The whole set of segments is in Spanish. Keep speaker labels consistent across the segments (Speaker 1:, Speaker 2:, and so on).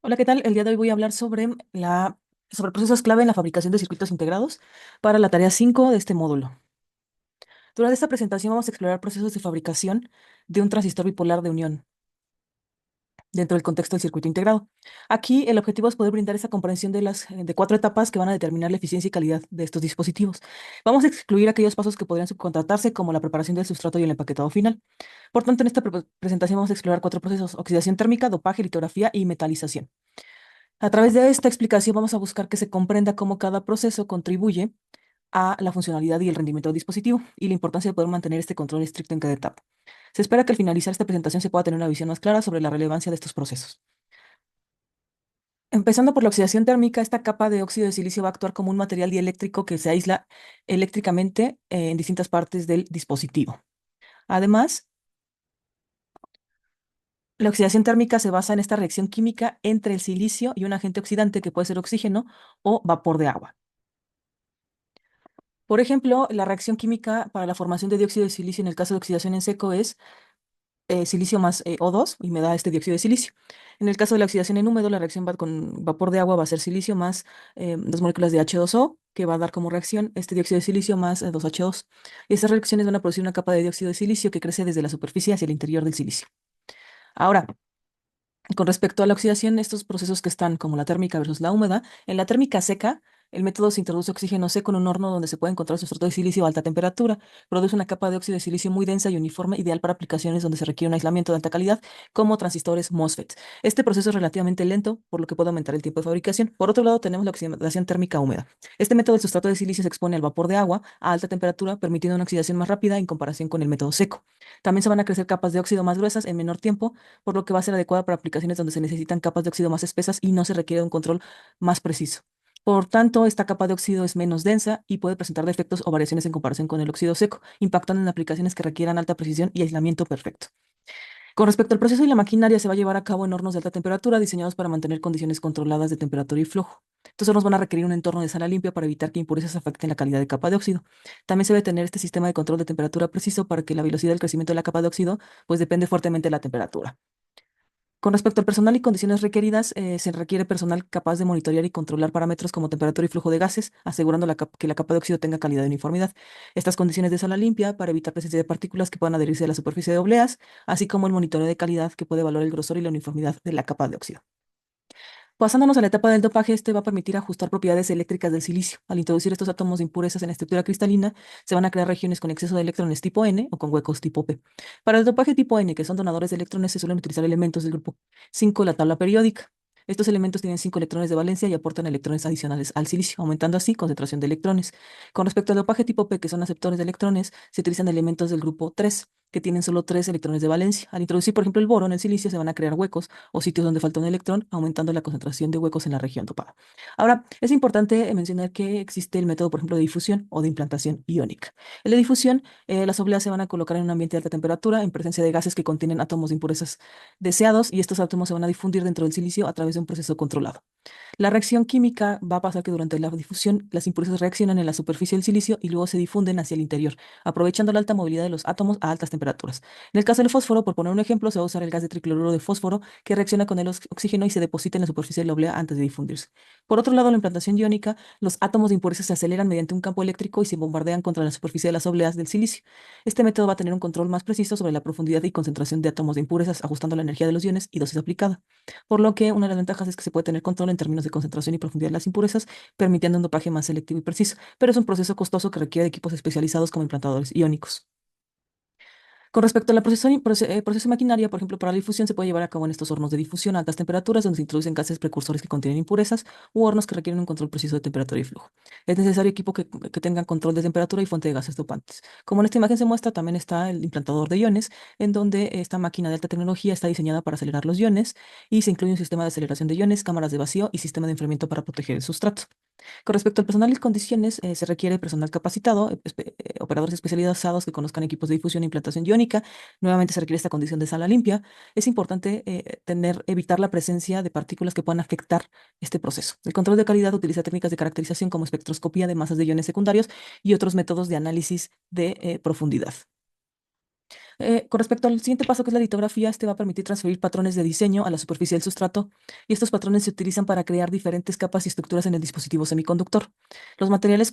Speaker 1: Hola, ¿qué tal? El día de hoy voy a hablar sobre procesos clave en la fabricación de circuitos integrados para la tarea 5 de este módulo. Durante esta presentación vamos a explorar procesos de fabricación de un transistor bipolar de unión dentro del contexto del circuito integrado. Aquí el objetivo es poder brindar esa comprensión de 4 etapas que van a determinar la eficiencia y calidad de estos dispositivos. Vamos a excluir aquellos pasos que podrían subcontratarse, como la preparación del sustrato y el empaquetado final. Por tanto, en esta presentación vamos a explorar 4 procesos: oxidación térmica, dopaje, litografía y metalización. A través de esta explicación vamos a buscar que se comprenda cómo cada proceso contribuye a la funcionalidad y el rendimiento del dispositivo y la importancia de poder mantener este control estricto en cada etapa. Se espera que al finalizar esta presentación se pueda tener una visión más clara sobre la relevancia de estos procesos. Empezando por la oxidación térmica, esta capa de óxido de silicio va a actuar como un material dieléctrico que se aísla eléctricamente en distintas partes del dispositivo. Además, la oxidación térmica se basa en esta reacción química entre el silicio y un agente oxidante que puede ser oxígeno o vapor de agua. Por ejemplo, la reacción química para la formación de dióxido de silicio en el caso de oxidación en seco es silicio más O2 y me da este dióxido de silicio. En el caso de la oxidación en húmedo, la reacción va con vapor de agua, va a ser silicio más 2 moléculas de H2O, que va a dar como reacción este dióxido de silicio más 2H2. Y estas reacciones van a producir una capa de dióxido de silicio que crece desde la superficie hacia el interior del silicio. Ahora, con respecto a la oxidación, estos procesos que están como la térmica versus la húmeda, en la térmica seca, el método se introduce oxígeno seco en un horno donde se puede encontrar sustrato de silicio a alta temperatura. Produce una capa de óxido de silicio muy densa y uniforme, ideal para aplicaciones donde se requiere un aislamiento de alta calidad, como transistores MOSFET. Este proceso es relativamente lento, por lo que puede aumentar el tiempo de fabricación. Por otro lado, tenemos la oxidación térmica húmeda. Este método, el sustrato de silicio se expone al vapor de agua a alta temperatura, permitiendo una oxidación más rápida en comparación con el método seco. También se van a crecer capas de óxido más gruesas en menor tiempo, por lo que va a ser adecuada para aplicaciones donde se necesitan capas de óxido más espesas y no se requiere un control más preciso. Por tanto, esta capa de óxido es menos densa y puede presentar defectos o variaciones en comparación con el óxido seco, impactando en aplicaciones que requieran alta precisión y aislamiento perfecto. Con respecto al proceso y la maquinaria, se va a llevar a cabo en hornos de alta temperatura diseñados para mantener condiciones controladas de temperatura y flujo. Estos hornos van a requerir un entorno de sala limpia para evitar que impurezas afecten la calidad de capa de óxido. También se debe tener este sistema de control de temperatura preciso para que la velocidad del crecimiento de la capa de óxido pues depende fuertemente de la temperatura. Con respecto al personal y condiciones requeridas, se requiere personal capaz de monitorear y controlar parámetros como temperatura y flujo de gases, asegurando que la capa de óxido tenga calidad y uniformidad. Estas condiciones de sala limpia para evitar presencia de partículas que puedan adherirse a la superficie de obleas, así como el monitoreo de calidad que puede evaluar el grosor y la uniformidad de la capa de óxido. Pasándonos a la etapa del dopaje, este va a permitir ajustar propiedades eléctricas del silicio. Al introducir estos átomos de impurezas en la estructura cristalina, se van a crear regiones con exceso de electrones tipo N o con huecos tipo P. Para el dopaje tipo N, que son donadores de electrones, se suelen utilizar elementos del grupo 5 de la tabla periódica. Estos elementos tienen 5 electrones de valencia y aportan electrones adicionales al silicio, aumentando así concentración de electrones. Con respecto al dopaje tipo P, que son aceptores de electrones, se utilizan elementos del grupo 3, que tienen solo 3 electrones de valencia. Al introducir, por ejemplo, el boro en el silicio, se van a crear huecos o sitios donde falta un electrón, aumentando la concentración de huecos en la región dopada. Ahora, es importante mencionar que existe el método, por ejemplo, de difusión o de implantación iónica. El de difusión, las obleas se van a colocar en un ambiente de alta temperatura, en presencia de gases que contienen átomos de impurezas deseados, y estos átomos se van a difundir dentro del silicio a través de un proceso controlado. La reacción química va a pasar que durante la difusión las impurezas reaccionan en la superficie del silicio y luego se difunden hacia el interior, aprovechando la alta movilidad de los átomos a altas temperaturas. En el caso del fósforo, por poner un ejemplo, se va a usar el gas de tricloruro de fósforo que reacciona con el oxígeno y se deposita en la superficie de la oblea antes de difundirse. Por otro lado, la implantación iónica, los átomos de impurezas se aceleran mediante un campo eléctrico y se bombardean contra la superficie de las obleas del silicio. Este método va a tener un control más preciso sobre la profundidad y concentración de átomos de impurezas, ajustando la energía de los iones y dosis aplicada. Por lo que una de las ventajas es que se puede tener control en términos de concentración y profundidad de las impurezas, permitiendo un dopaje más selectivo y preciso, pero es un proceso costoso que requiere de equipos especializados como implantadores iónicos. Con respecto a la proceso de maquinaria, por ejemplo, para la difusión se puede llevar a cabo en estos hornos de difusión a altas temperaturas donde se introducen gases precursores que contienen impurezas u hornos que requieren un control preciso de temperatura y flujo. Es necesario equipo que tenga control de temperatura y fuente de gases dopantes. Como en esta imagen se muestra, también está el implantador de iones, en donde esta máquina de alta tecnología está diseñada para acelerar los iones y se incluye un sistema de aceleración de iones, cámaras de vacío y sistema de enfriamiento para proteger el sustrato. Con respecto al personal y condiciones, se requiere personal capacitado, operadores especializados que conozcan equipos de difusión e implantación iónica. Nuevamente se requiere esta condición de sala limpia. Es importante evitar la presencia de partículas que puedan afectar este proceso. El control de calidad utiliza técnicas de caracterización como espectroscopía de masas de iones secundarios y otros métodos de análisis de profundidad. Con respecto al siguiente paso, que es la litografía, este va a permitir transferir patrones de diseño a la superficie del sustrato y estos patrones se utilizan para crear diferentes capas y estructuras en el dispositivo semiconductor. Los materiales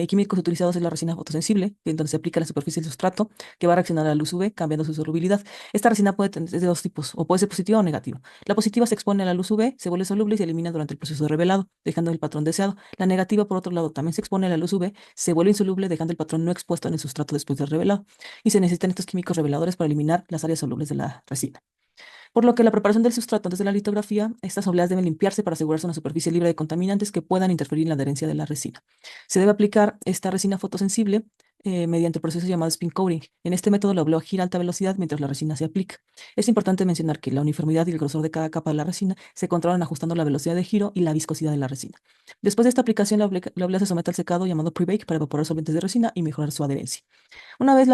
Speaker 1: químicos utilizados es la resina fotosensible, en donde se aplica a la superficie del sustrato, que va a reaccionar a la luz UV, cambiando su solubilidad. Esta resina puede tener de dos tipos, o puede ser positiva o negativa. La positiva se expone a la luz UV, se vuelve soluble y se elimina durante el proceso de revelado, dejando el patrón deseado. La negativa, por otro lado, también se expone a la luz UV, se vuelve insoluble, dejando el patrón no expuesto en el sustrato después del revelado y se necesitan estos químicos reveladores para eliminar las áreas solubles de la resina. Por lo que la preparación del sustrato antes de la litografía, estas obleas deben limpiarse para asegurarse una superficie libre de contaminantes que puedan interferir en la adherencia de la resina. Se debe aplicar esta resina fotosensible mediante el proceso llamado spin coating. En este método la oblea gira a alta velocidad mientras la resina se aplica. Es importante mencionar que la uniformidad y el grosor de cada capa de la resina se controlan ajustando la velocidad de giro y la viscosidad de la resina. Después de esta aplicación, la oblea se somete al secado llamado pre-bake para evaporar solventes de resina y mejorar su adherencia. Una vez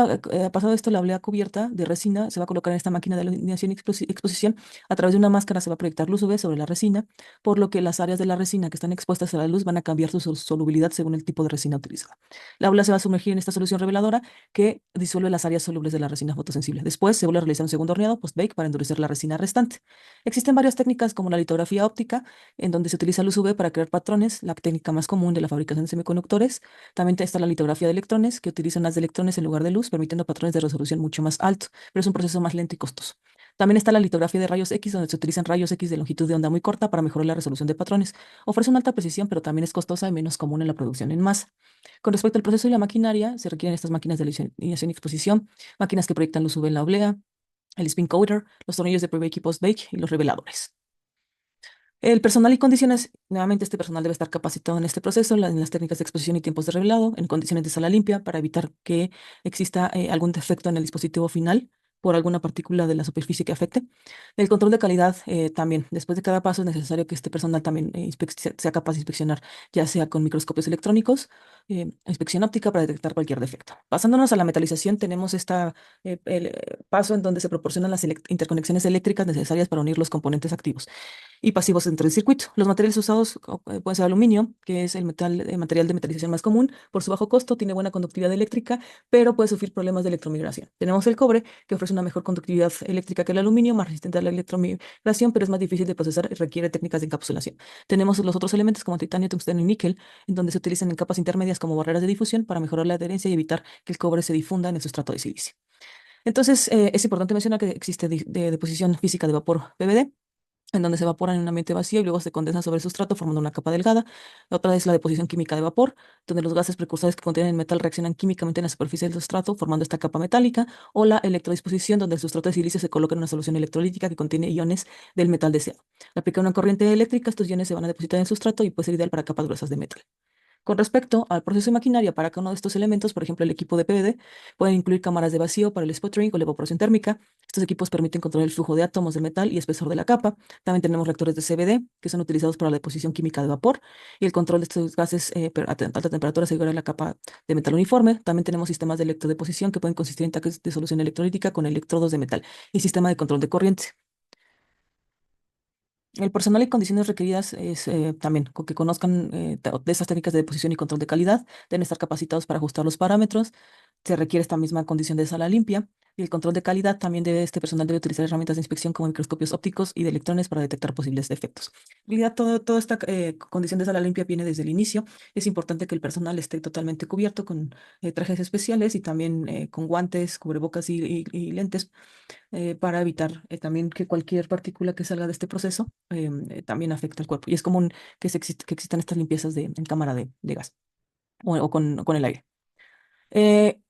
Speaker 1: pasado esto, la oblea cubierta de resina se va a colocar en esta máquina de alineación y exposición. A través de una máscara se va a proyectar luz UV sobre la resina, por lo que las áreas de la resina que están expuestas a la luz van a cambiar su solubilidad según el tipo de resina utilizada. La oblea se va a sumergir en esta solución reveladora que disuelve las áreas solubles de la resina fotosensible. Después se vuelve a realizar un segundo horneado post-bake para endurecer la resina restante. Existen varias técnicas como la litografía óptica, en donde se utiliza luz UV para crear patrones, la técnica más común de la fabricación de semiconductores. También está la litografía de electrones, que utiliza unas de electrones en lugar de luz, permitiendo patrones de resolución mucho más alto, pero es un proceso más lento y costoso. También está la litografía de rayos X, donde se utilizan rayos X de longitud de onda muy corta para mejorar la resolución de patrones. Ofrece una alta precisión, pero también es costosa y menos común en la producción en masa. Con respecto al proceso y la maquinaria, se requieren estas máquinas de alineación y exposición, máquinas que proyectan luz UV en la oblea, el spin coater, los tornillos de pre-bake y post-bake y los reveladores. El personal y condiciones, nuevamente este personal debe estar capacitado en este proceso, en las técnicas de exposición y tiempos de revelado, en condiciones de sala limpia para evitar que exista algún defecto en el dispositivo final por alguna partícula de la superficie que afecte. El control de calidad también, después de cada paso es necesario que este personal también sea capaz de inspeccionar, ya sea con microscopios electrónicos, inspección óptica para detectar cualquier defecto. Pasándonos a la metalización, tenemos el paso en donde se proporcionan las interconexiones eléctricas necesarias para unir los componentes activos y pasivos dentro del circuito. Los materiales usados pueden ser aluminio, que es el material de metalización más común. Por su bajo costo, tiene buena conductividad eléctrica, pero puede sufrir problemas de electromigración. Tenemos el cobre, que ofrece una mejor conductividad eléctrica que el aluminio, más resistente a la electromigración, pero es más difícil de procesar y requiere técnicas de encapsulación. Tenemos los otros elementos como titanio, tungsteno y níquel, en donde se utilizan en capas intermedias como barreras de difusión para mejorar la adherencia y evitar que el cobre se difunda en el sustrato de silicio. Entonces, es importante mencionar que existe deposición física de vapor PVD, en donde se evapora en un ambiente vacío y luego se condensa sobre el sustrato formando una capa delgada. La otra es la deposición química de vapor, donde los gases precursores que contienen el metal reaccionan químicamente en la superficie del sustrato formando esta capa metálica, o la electrodisposición, donde el sustrato de silicio se coloca en una solución electrolítica que contiene iones del metal deseado. Al aplicar una corriente eléctrica, estos iones se van a depositar en el sustrato y puede ser ideal para capas gruesas de metal. Con respecto al proceso de maquinaria para cada uno de estos elementos, por ejemplo, el equipo de PVD, pueden incluir cámaras de vacío para el sputtering o la evaporación térmica. Estos equipos permiten controlar el flujo de átomos de metal y espesor de la capa. También tenemos reactores de CVD, que son utilizados para la deposición química de vapor y el control de estos gases a alta temperatura asegura la capa de metal uniforme. También tenemos sistemas de electrodeposición que pueden consistir en tanques de solución electrolítica con electrodos de metal y sistema de control de corriente. El personal y condiciones requeridas es también que conozcan de estas técnicas de deposición y control de calidad, deben estar capacitados para ajustar los parámetros, se requiere esta misma condición de sala limpia y el control de calidad también este personal debe utilizar herramientas de inspección como microscopios ópticos y de electrones para detectar posibles defectos. En realidad, toda esta condición de sala limpia viene desde el inicio. Es importante que el personal esté totalmente cubierto con trajes especiales y también con guantes, cubrebocas y lentes para evitar también que cualquier partícula que salga de este proceso también afecte al cuerpo. Y es común que existan estas limpiezas en cámara de gas o con el aire. Eh,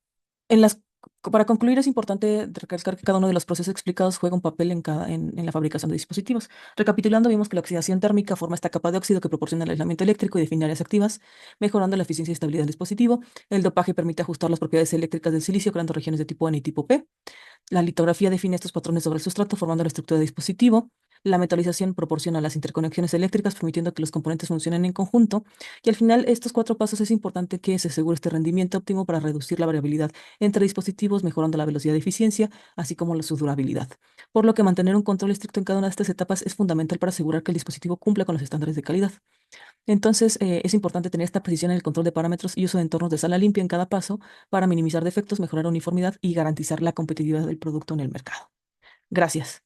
Speaker 1: en las, para concluir, es importante recalcar que cada uno de los procesos explicados juega un papel en la fabricación de dispositivos. Recapitulando, vimos que la oxidación térmica forma esta capa de óxido que proporciona el aislamiento eléctrico y define áreas activas, mejorando la eficiencia y estabilidad del dispositivo. El dopaje permite ajustar las propiedades eléctricas del silicio, creando regiones de tipo N y tipo P. La litografía define estos patrones sobre el sustrato, formando la estructura del dispositivo. La metalización proporciona las interconexiones eléctricas, permitiendo que los componentes funcionen en conjunto. Y al final, estos cuatro pasos es importante que se asegure este rendimiento óptimo para reducir la variabilidad entre dispositivos, mejorando la velocidad de eficiencia, así como su durabilidad. Por lo que mantener un control estricto en cada una de estas etapas es fundamental para asegurar que el dispositivo cumpla con los estándares de calidad. Entonces, es importante tener esta precisión en el control de parámetros y uso de entornos de sala limpia en cada paso para minimizar defectos, mejorar uniformidad y garantizar la competitividad del producto en el mercado. Gracias.